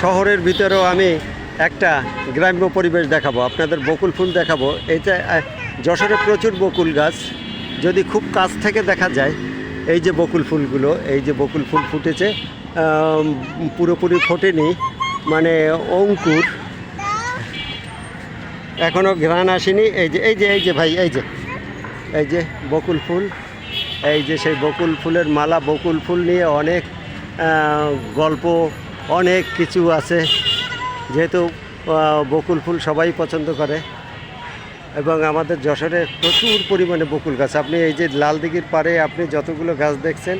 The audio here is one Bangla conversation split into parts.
শহরের ভিতরেও আমি একটা গ্রাম্য পরিবেশ দেখাবো, আপনাদের বকুল ফুল দেখাবো। এইটা যশোরে প্রচুর বকুল গাছ, যদি খুব কাছ থেকে দেখা যায় এই যে বকুল ফুলগুলো, এই যে বকুল ফুল ফুটেছে, পুরোপুরি ফোটেনি, মানে অঙ্কুর, এখনও ঘ্রাণ আসেনি। এই যে ভাই, এই যে বকুল ফুল, এই যে সেই বকুল ফুলের মালা। বকুল ফুল নিয়ে অনেক গল্প, অনেক কিছু আছে, যেহেতু বকুল ফুল সবাই পছন্দ করে এবং আমাদের যশোরে প্রচুর পরিমাণে বকুল গাছ। আপনি এই যে লালদিঘির পাড়ে আপনি যতগুলো গাছ দেখছেন,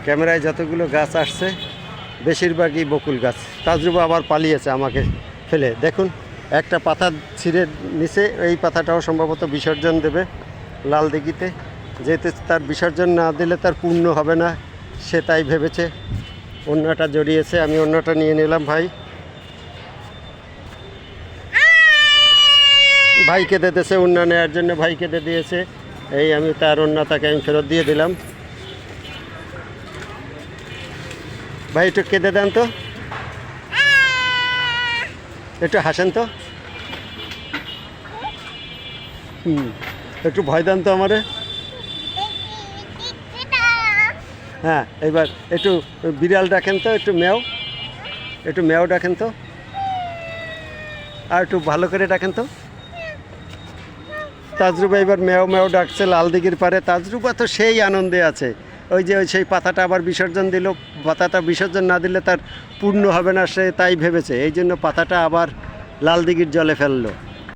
ক্যামেরায় যতগুলো গাছ আসছে, বেশিরভাগই বকুল গাছ। তাজরুবা আবার পালিয়েছে আমাকে ফেলে, দেখুন একটা পাতা ছিঁড়ে নিচে, এই পাতাটাও সম্ভবত বিসর্জন দেবে লালদিঘিতে, যেহেতু তার বিসর্জন না দিলে তার পূর্ণ হবে না, সে তাই ভেবেছে। অন্যটা জড়িয়েছে, আমি অন্যটা নিয়ে নিলাম। ভাই কেঁদে দিয়েছে, অন্য নেওয়ার জন্য ভাই কেঁদে দিয়েছে। এই আমি তার অন্য তাকে আমি ফেরত দিয়ে দিলাম। ভাই একটু কেঁদে দেন তো, একটু হাসেন তো, একটু ভয় দেন তো আমারে। হ্যাঁ, এবার একটু বিড়াল ডাকেন তো, একটু ম্যাও ডাকেন তো, আর একটু ভালো করে ডাকেন তো। তাজরুবা এবার ম্যাও ডাকছে লালদিঘির পারে। তাজরুবা তো সেই আনন্দে আছে, ওই যে সেই পাতাটা আবার বিসর্জন দিল, পাতাটা বিসর্জন না দিলে তার পূর্ণ হবে না, সে তাই ভেবেছে, এই জন্য পাতাটা আবার লালদিঘির জলে ফেললো।